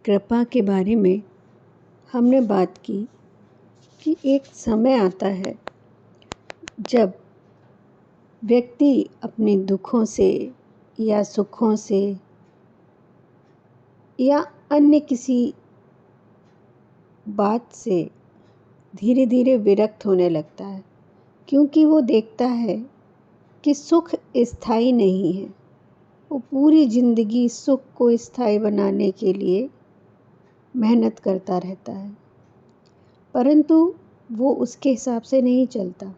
कृपा के बारे में हमने बात की कि एक समय आता है जब व्यक्ति अपने दुखों से या सुखों से या अन्य किसी बात से धीरे धीरे विरक्त होने लगता है, क्योंकि वो देखता है कि सुख स्थायी नहीं है। वो पूरी ज़िंदगी सुख को स्थायी बनाने के लिए मेहनत करता रहता है, परंतु वो उसके हिसाब से नहीं चलता,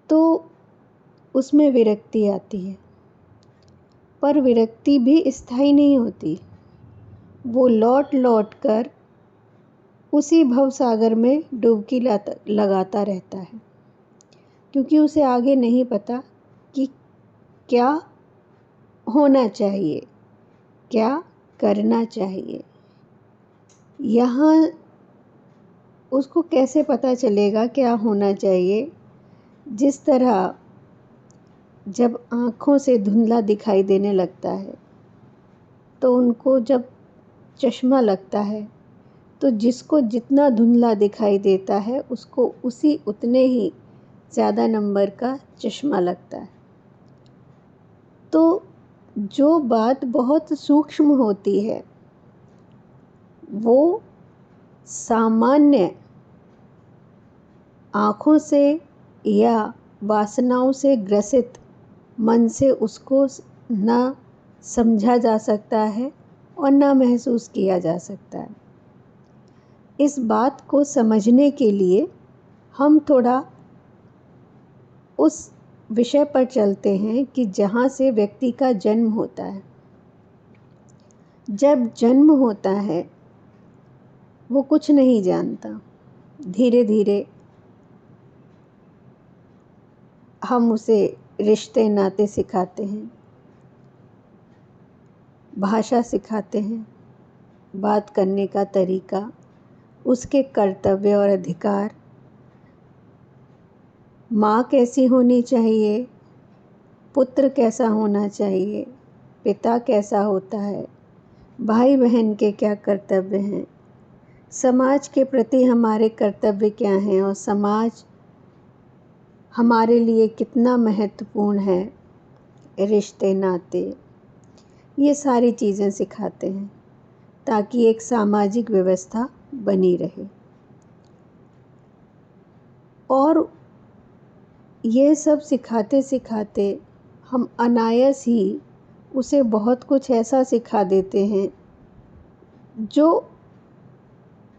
तो उसमें विरक्ति आती है। पर विरक्ति भी स्थायी नहीं होती, वो लौट लौट कर उसी भवसागर में डुबकी लगाता रहता है, क्योंकि उसे आगे नहीं पता कि क्या होना चाहिए, क्या करना चाहिए। यहाँ उसको कैसे पता चलेगा क्या होना चाहिए? जिस तरह जब आँखों से धुंधला दिखाई देने लगता है, तो उनको जब चश्मा लगता है, तो जिसको जितना धुंधला दिखाई देता है उसको उतने ही ज़्यादा नंबर का चश्मा लगता है। तो जो बात बहुत सूक्ष्म होती है वो सामान्य आँखों से या वासनाओं से ग्रसित मन से उसको ना समझा जा सकता है और ना महसूस किया जा सकता है। इस बात को समझने के लिए हम थोड़ा उस विषय पर चलते हैं कि जहाँ से व्यक्ति का जन्म होता है। जब जन्म होता है वो कुछ नहीं जानता, धीरे धीरे हम उसे रिश्ते नाते सिखाते हैं, भाषा सिखाते हैं, बात करने का तरीका, उसके कर्तव्य और अधिकार, माँ कैसी होनी चाहिए, पुत्र कैसा होना चाहिए, पिता कैसा होता है, भाई बहन के क्या कर्तव्य हैं, समाज के प्रति हमारे कर्तव्य क्या हैं और समाज हमारे लिए कितना महत्वपूर्ण है, रिश्ते नाते, ये सारी चीज़ें सिखाते हैं ताकि एक सामाजिक व्यवस्था बनी रहे। और ये सब सिखाते सिखाते हम अनायास ही उसे बहुत कुछ ऐसा सिखा देते हैं जो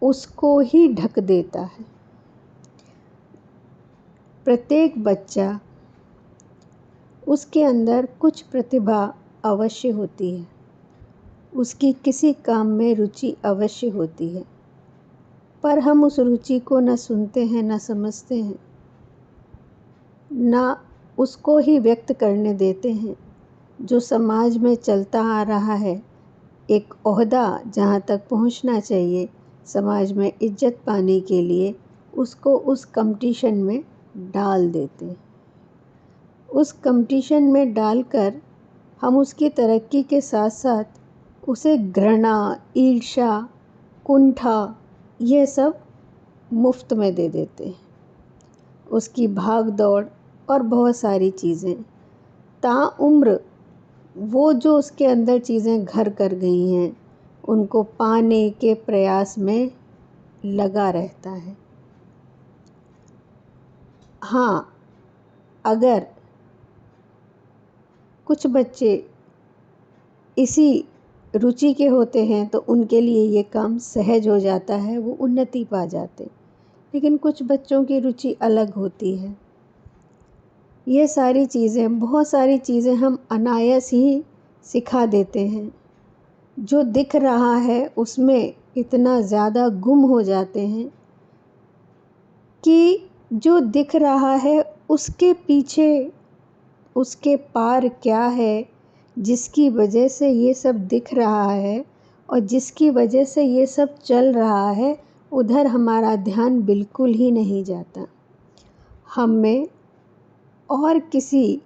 उसको ही ढक देता है। प्रत्येक बच्चा, उसके अंदर कुछ प्रतिभा अवश्य होती है, उसकी किसी काम में रुचि अवश्य होती है, पर हम उस रुचि को न सुनते हैं, न समझते हैं, न उसको ही व्यक्त करने देते हैं। जो समाज में चलता आ रहा है, एक ओहदा जहाँ तक पहुँचना चाहिए समाज में इज्जत पाने के लिए, उसको उस कंपटीशन में डाल देते हैं। उस कंपटीशन में डालकर हम उसकी तरक्की के साथ साथ उसे घृणा, ईर्ष्या, कुंठा, ये सब मुफ्त में दे देते हैं। उसकी भाग दौड़ और बहुत सारी चीज़ें, ताउम्र वो जो उसके अंदर चीज़ें घर कर गई हैं उनको पाने के प्रयास में लगा रहता है। हाँ, अगर कुछ बच्चे इसी रुचि के होते हैं तो उनके लिए ये काम सहज हो जाता है, वो उन्नति पा जाते। लेकिन कुछ बच्चों की रुचि अलग होती है। ये सारी चीज़ें, बहुत सारी चीज़ें हम अनायास ही सिखा देते हैं। जो दिख रहा है उसमें इतना ज़्यादा गुम हो जाते हैं कि जो दिख रहा है उसके पीछे, उसके पार क्या है, जिसकी वजह से ये सब दिख रहा है और जिसकी वजह से ये सब चल रहा है, उधर हमारा ध्यान बिल्कुल ही नहीं जाता। हम में और किसी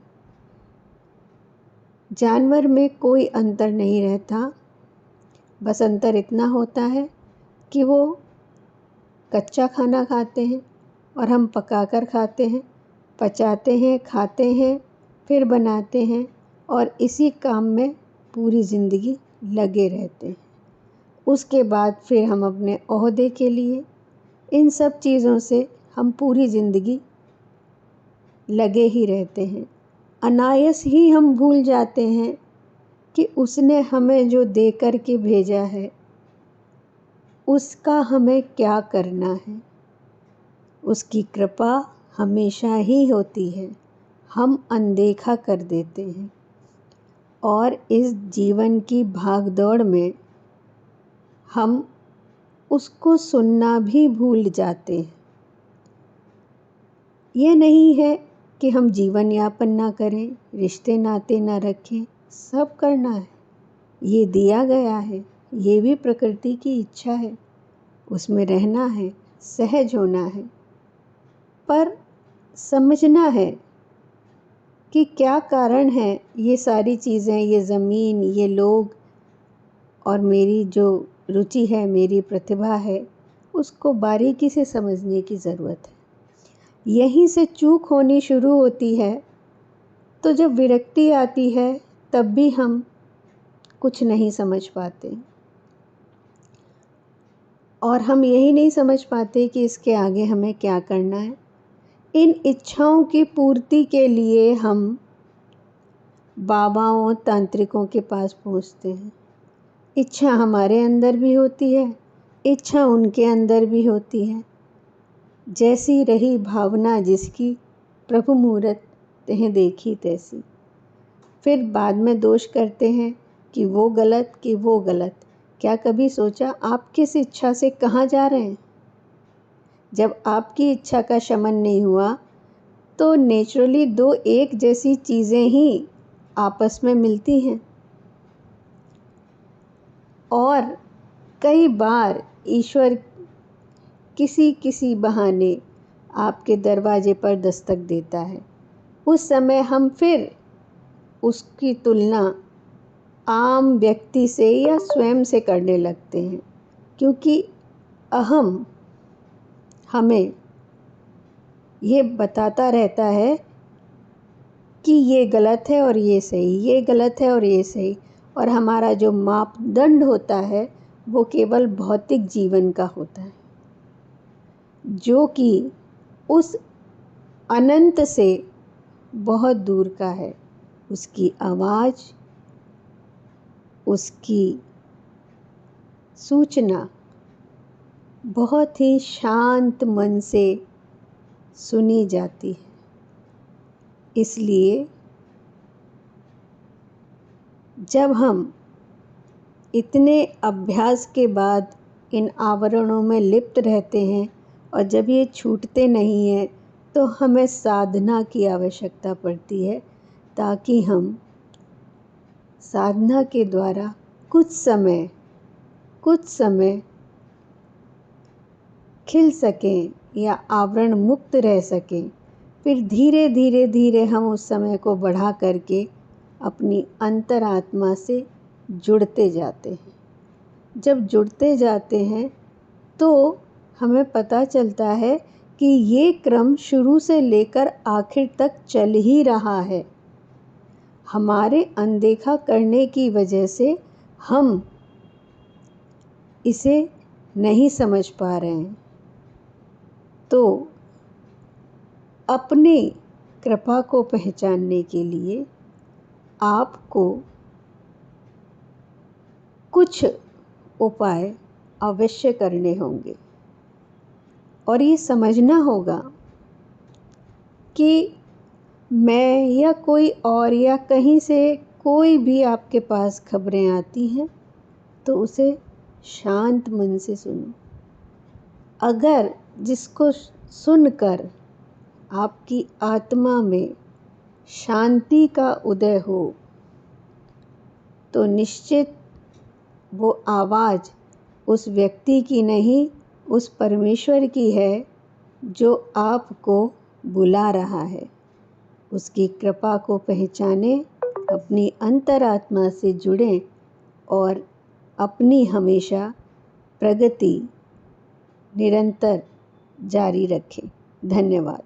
जानवर में कोई अंतर नहीं रहता। बस अंतर इतना होता है कि वो कच्चा खाना खाते हैं और हम पकाकर खाते हैं, पचाते हैं, खाते हैं, फिर बनाते हैं और इसी काम में पूरी ज़िंदगी लगे रहते हैं। उसके बाद फिर हम अपने ओहदे के लिए इन सब चीज़ों से हम पूरी ज़िंदगी लगे ही रहते हैं। अनायास ही हम भूल जाते हैं कि उसने हमें जो दे कर के भेजा है उसका हमें क्या करना है। उसकी कृपा हमेशा ही होती है, हम अनदेखा कर देते हैं और इस जीवन की भागदौड़ में हम उसको सुनना भी भूल जाते हैं। ये नहीं है कि हम जीवन यापन ना करें, रिश्ते नाते ना रखें, सब करना है। ये दिया गया है, ये भी प्रकृति की इच्छा है, उसमें रहना है, सहज होना है। पर समझना है कि क्या कारण है ये सारी चीज़ें, ये ज़मीन, ये लोग और मेरी जो रुचि है, मेरी प्रतिभा है, उसको बारीकी से समझने की ज़रूरत है। यहीं से चूक होनी शुरू होती है। तो जब विरक्ति आती है तब भी हम कुछ नहीं समझ पाते और हम यही नहीं समझ पाते कि इसके आगे हमें क्या करना है। इन इच्छाओं की पूर्ति के लिए हम बाबाओं, तांत्रिकों के पास पहुंचते हैं। इच्छा हमारे अंदर भी होती है, इच्छा उनके अंदर भी होती है। जैसी रही भावना जिसकी, प्रभु मूरत तेह देखी तैसी। फिर बाद में दोष करते हैं कि वो गलत, कि वो गलत। क्या कभी सोचा आप किस इच्छा से कहाँ जा रहे हैं? जब आपकी इच्छा का शमन नहीं हुआ तो नेचुरली दो एक जैसी चीज़ें ही आपस में मिलती हैं और कई बार ईश्वर किसी किसी बहाने आपके दरवाजे पर दस्तक देता है। उस समय हम फिर उसकी तुलना आम व्यक्ति से या स्वयं से करने लगते हैं, क्योंकि अहम हमें ये बताता रहता है कि ये गलत है और ये सही, ये गलत है और ये सही। और हमारा जो मापदंड होता है वो केवल भौतिक जीवन का होता है, जो कि उस अनंत से बहुत दूर का है। उसकी आवाज़, उसकी सूचना बहुत ही शांत मन से सुनी जाती है। इसलिए जब हम इतने अभ्यास के बाद इन आवरणों में लिप्त रहते हैं और जब ये छूटते नहीं हैं तो हमें साधना की आवश्यकता पड़ती है, ताकि हम साधना के द्वारा कुछ समय खिल सकें या आवरण मुक्त रह सकें। फिर धीरे धीरे धीरे हम उस समय को बढ़ा करके अपनी अंतरात्मा से जुड़ते जाते हैं। जब जुड़ते जाते हैं तो हमें पता चलता है कि ये क्रम शुरू से लेकर आखिर तक चल ही रहा है। हमारे अनदेखा करने की वजह से हम इसे नहीं समझ पा रहे हैं। तो अपनी कृपा को पहचानने के लिए आपको कुछ उपाय अवश्य करने होंगे और ये समझना होगा कि मैं या कोई और या कहीं से कोई भी आपके पास खबरें आती हैं तो उसे शांत मन से सुनो। अगर जिसको सुनकर आपकी आत्मा में शांति का उदय हो तो निश्चित वो आवाज़ उस व्यक्ति की नहीं, उस परमेश्वर की है जो आपको बुला रहा है। उसकी कृपा को पहचानें, अपनी अंतरात्मा से जुड़ें और अपनी हमेशा प्रगति निरंतर जारी रखें। धन्यवाद।